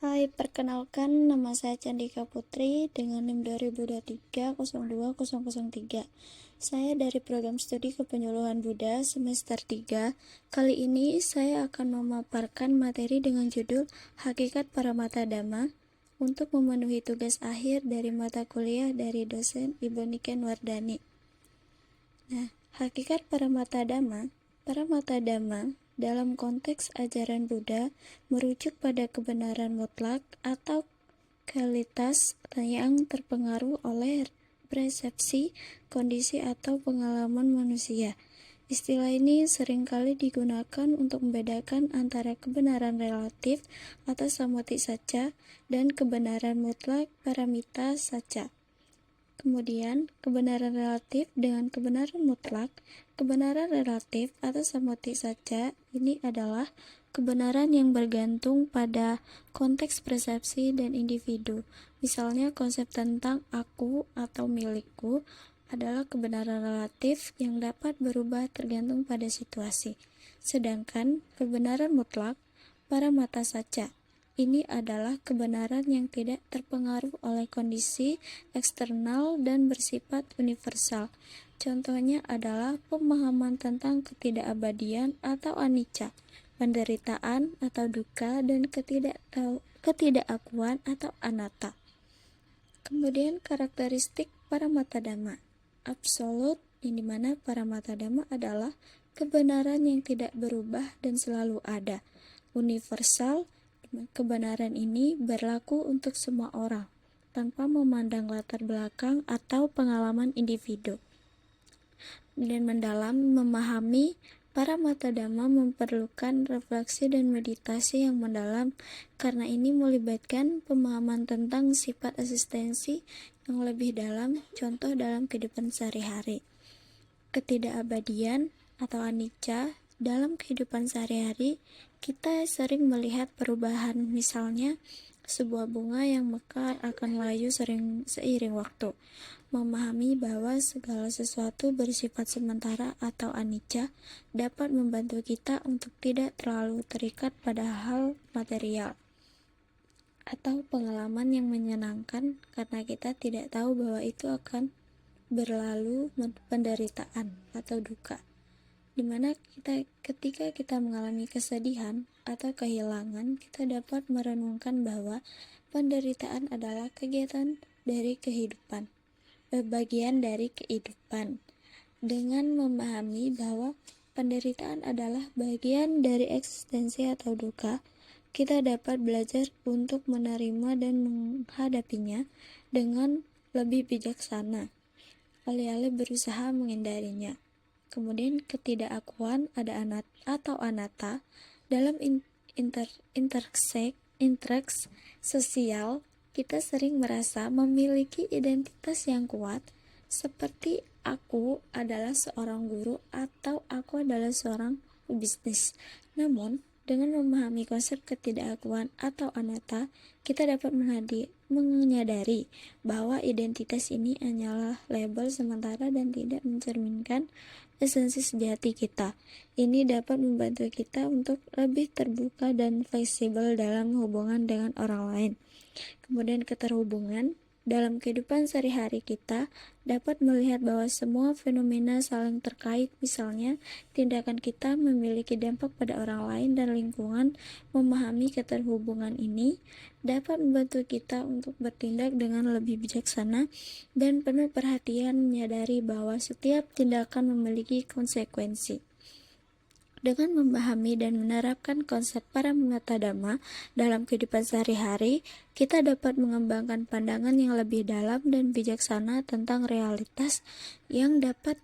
Hai, perkenalkan nama saya Candika Putri dengan NIM 2023-02-003. Saya dari program studi Kepenyuluhan Buddha semester 3. Kali ini saya akan memaparkan materi dengan judul Hakikat Paramata Dhamma untuk memenuhi tugas akhir dari mata kuliah dari dosen Ibu Niken Wardani. Nah, hakikat Paramata Dhamma dalam konteks ajaran Buddha merujuk pada kebenaran mutlak atau kualitas yang terpengaruh oleh persepsi, kondisi, atau pengalaman manusia. Istilah ini seringkali digunakan untuk membedakan antara kebenaran relatif atau sammati sacha dan kebenaran mutlak paramita sacha. Kemudian, kebenaran relatif dengan kebenaran mutlak. Kebenaran relatif atau sammati sacha ini adalah kebenaran yang bergantung pada konteks persepsi dan individu. Misalnya, konsep tentang aku atau milikku adalah kebenaran relatif yang dapat berubah tergantung pada situasi. Sedangkan kebenaran mutlak, paramata sacha, ini adalah kebenaran yang tidak terpengaruh oleh kondisi eksternal dan bersifat universal. Contohnya adalah pemahaman tentang ketidakabadian atau anicca, penderitaan atau duka, dan ketidakakuan atau anatta. Kemudian karakteristik Paramata Dhamma. Absolut, yang dimana Paramata Dhamma adalah kebenaran yang tidak berubah dan selalu ada. Universal, kebenaran ini berlaku untuk semua orang, tanpa memandang latar belakang atau pengalaman individu. Dan mendalam memahami Paramata Dhamma memerlukan refleksi dan meditasi yang mendalam, karena ini melibatkan pemahaman tentang sifat eksistensi yang lebih dalam, contoh dalam kehidupan sehari-hari. Ketidakabadian atau anicca. Dalam kehidupan sehari-hari, kita sering melihat perubahan, misalnya sebuah bunga yang mekar akan layu seiring waktu. Memahami bahwa segala sesuatu bersifat sementara atau anicca dapat membantu kita untuk tidak terlalu terikat pada hal material atau pengalaman yang menyenangkan, karena kita tidak tahu bahwa itu akan berlalu, penderitaan atau duka. Dimana ketika kita mengalami kesedihan atau kehilangan, kita dapat merenungkan bahwa penderitaan adalah bagian dari kehidupan. Dengan memahami bahwa penderitaan adalah bagian dari eksistensi atau duka, kita dapat belajar untuk menerima dan menghadapinya dengan lebih bijaksana, alih-alih berusaha menghindarinya. Kemudian ketidakakuan ada anatta. Dalam interaksi sosial, kita sering merasa memiliki identitas yang kuat, seperti aku adalah seorang guru atau aku adalah seorang pebisnis. Namun, dengan memahami konsep ketidakakuan atau anatta, kita dapat menyadari bahwa identitas ini hanyalah label sementara dan tidak mencerminkan esensi sejati kita. Ini dapat membantu kita untuk lebih terbuka dan fleksibel dalam hubungan dengan orang lain. Kemudian keterhubungan. Dalam kehidupan sehari-hari kita dapat melihat bahwa semua fenomena saling terkait, misalnya tindakan kita memiliki dampak pada orang lain dan lingkungan. Memahami keterhubungan ini dapat membantu kita untuk bertindak dengan lebih bijaksana dan penuh perhatian, menyadari bahwa setiap tindakan memiliki konsekuensi. Dengan memahami dan menerapkan konsep Paramata Dhamma dalam kehidupan sehari-hari, kita dapat mengembangkan pandangan yang lebih dalam dan bijaksana tentang realitas yang dapat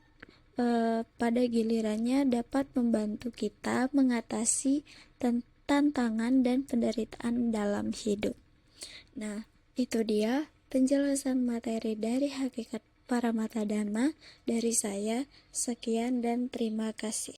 pada gilirannya dapat membantu kita mengatasi tantangan dan penderitaan dalam hidup. Nah, itu dia penjelasan materi dari hakikat Paramata Dhamma dari saya. Sekian dan terima kasih.